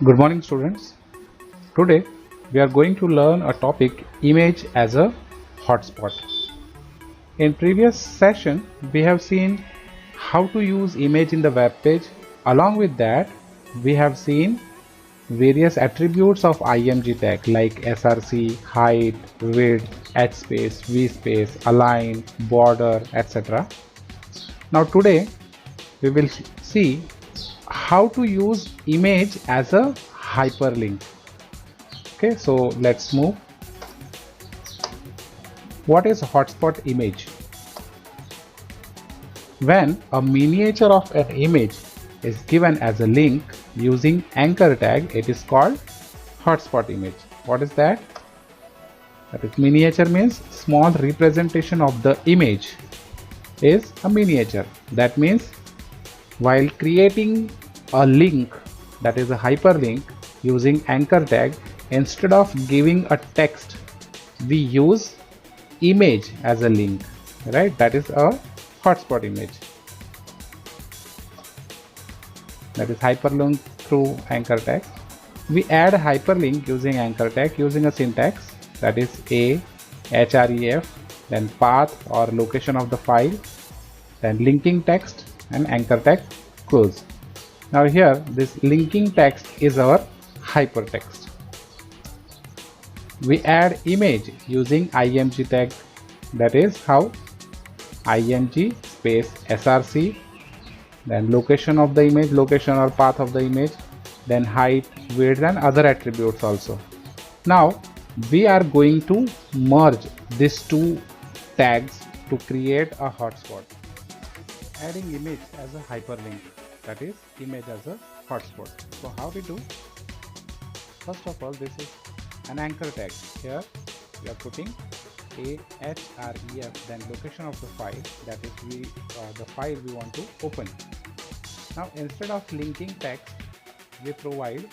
Good morning, students. Today we are going to learn a topic, image as a hotspot. In previous session we have seen how to use image in the web page. Along with that we have seen various attributes of img tag like src, height, width, h space, v space, align, border, etc. Now today we will see how to use image as a hyperlink. Okay, so let's move. What is hotspot image? When a miniature of an image is given as a link using anchor tag, it is called hotspot image. What is that? That is, miniature means small representation of the image is a miniature. That means while creating a link, that is a hyperlink, using anchor tag, instead of giving a text we use image as a link, right? That is a hotspot image. That is hyperlink through anchor tag. We add hyperlink using anchor tag using a syntax, that is a href, then path or location of the file, then linking text, and anchor tag close. Now here this linking text is our hypertext. We add image using img tag, that is how img space src, then location of the image, location or path of the image, then height, width, and other attributes also. Now we are going to merge these two tags to create a hotspot, adding image as a hyperlink, that is image as a hotspot. So how we do? First of all, this is an anchor tag. Here we are putting a href, then location of the file, that is the file we want to open. Now instead of linking text, we provide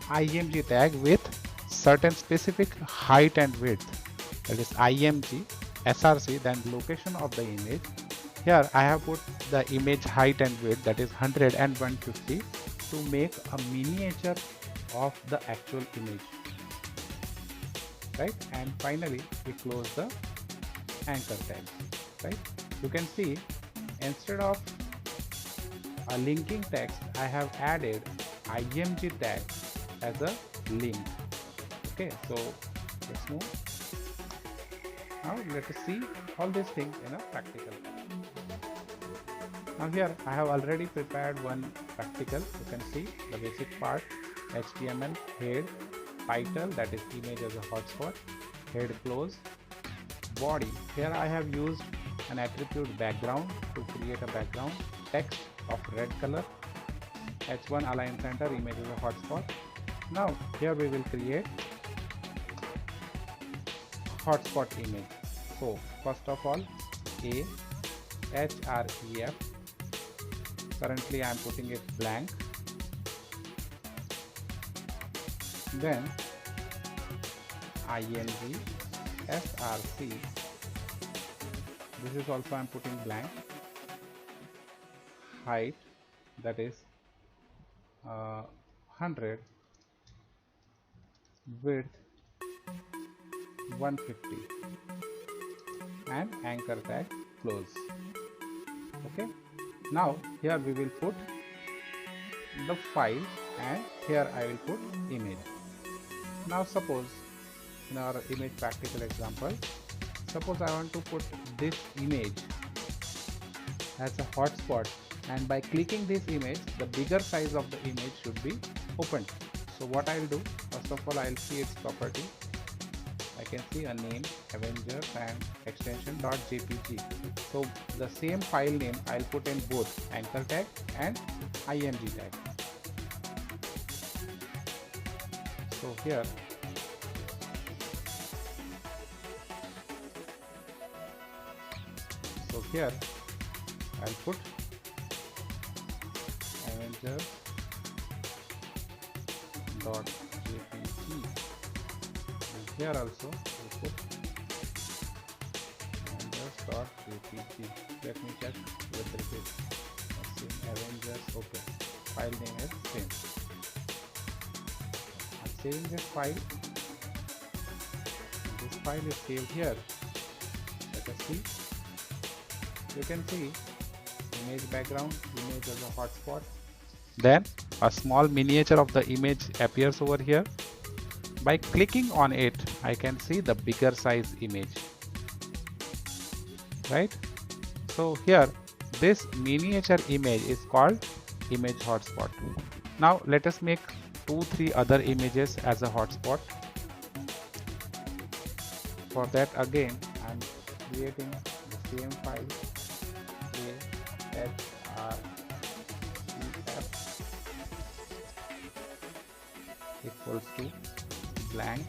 img tag with certain specific height and width, that is img src, then location of the image. Here I have put the image height and width, that is 100 and 150, to make a miniature of the actual image, right? And finally we close the anchor tag, right? You can see instead of a linking text I have added img tag as a link. Okay, so let's move. Now let us see all these things in a practical. Now here I have already prepared one practical. You can see the basic part, HTML, head, title, that is image as a hotspot, head close, body. Here I have used an attribute background to create a background, text of red color, h1 align center, image as a hotspot. Now here we will create hotspot image. So first of all, a href, currently I am putting it blank, then img src, this is also I am putting blank, height, that is 100, width 150, and anchor tag close. Okay, now here we will put the file, and here I will put image. Now suppose in our image practical example, suppose I want to put this image as a hotspot, and by clicking this image the bigger size of the image should be opened. So what I will do, first of all I will see its property. I can see a name, Avengers, and extension .jpg. So the same file name I will put in both anchor tag and img tag. So here I'll put Avengers .jpg, and here also we'll put Avengers.jpg. Let me check with repeat. Avengers, okay, file name is same. saving this file. This file is saved here. Let us see. You can see image background, image as a hotspot. Then a small miniature of the image appears over here. By clicking on it, I can see the bigger size image. Right? So here, this miniature image is called image hotspot. Now let us make 2-3 other images as a hotspot. For that, again I am creating the same file, href equals to blank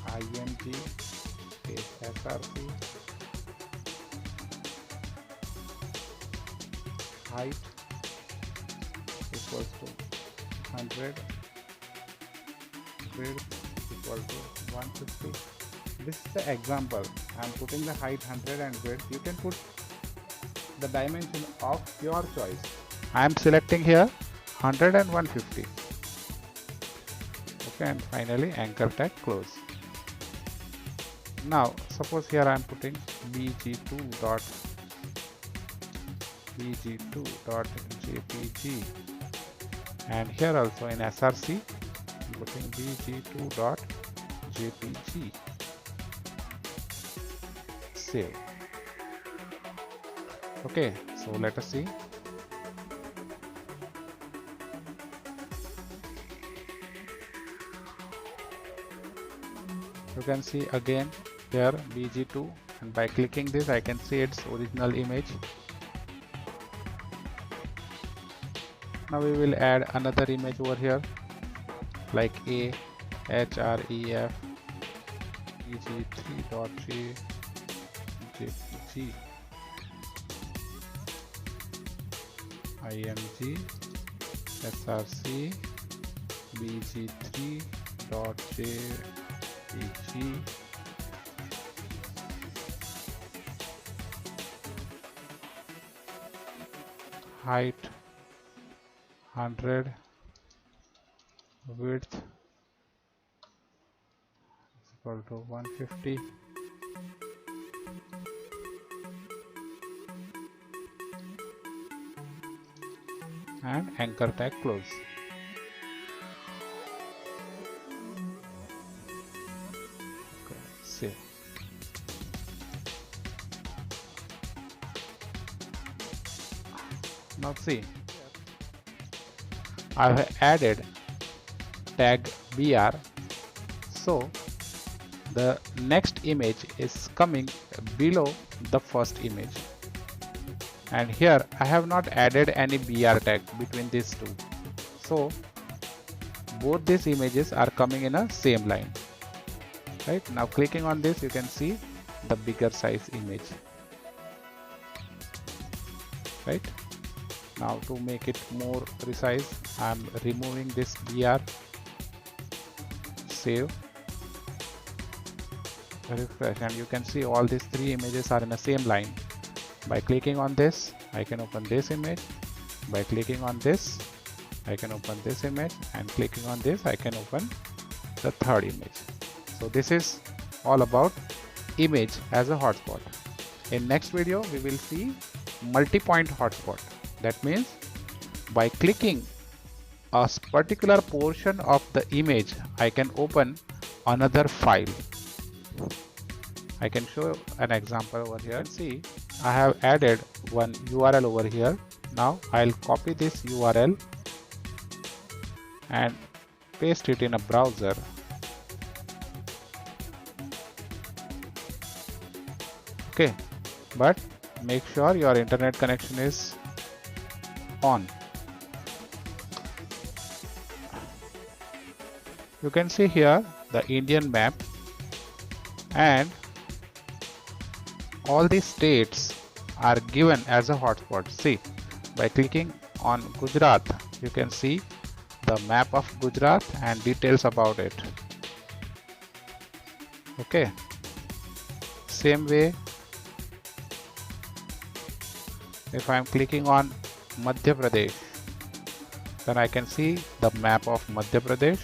img space src height equals to 100, width equal to 150. This is the example. I am putting the height 100 and width. You can put the dimension of your choice. I am selecting here 100 and 150. Okay, and finally anchor tag close. Now suppose here I am putting bg2.jpg, and here also in src I'm putting bg2.jpg. Save. Okay, so let us see. You can see again here bg2, and by clicking this I can see its original image. Now we will add another image over here like a href bg3.jpg img src bg3.jpg height 100, width is equal to 150, and anchor tag close. Okay, save. Now see, I have added tag br, so the next image is coming below the first image, and here I have not added any br tag between these two, so both these images are coming in a same line. Right, now clicking on this you can see the bigger size image. Right, now to make it more precise I am removing this br, save, refresh, and you can see all these three images are in the same line. By clicking on this I can open this image, by clicking on this I can open this image, and clicking on this I can open the third image. So this is all about image as a hotspot. In next video we will see multi-point hotspot. That means by clicking a particular portion of the image I can open another file. I can show an example over here. See, I have added one URL over here. Now I'll copy this URL and paste it in a browser. Okay, but make sure your internet connection is on. You can see here the Indian map, and all these states are given as a hotspot. See, by clicking on Gujarat you can see the map of Gujarat and details about it. Okay, same way if I am clicking on Madhya Pradesh, then I can see the map of Madhya Pradesh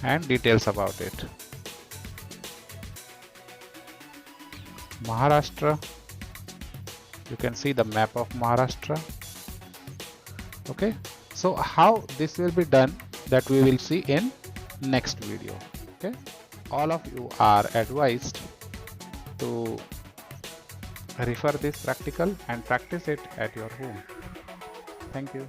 and details about it. Maharashtra, you can see the map of Maharashtra. Okay, so how this will be done, that we will see in next video. Okay, all of you are advised to refer this practical and practice it at your home. Thank you.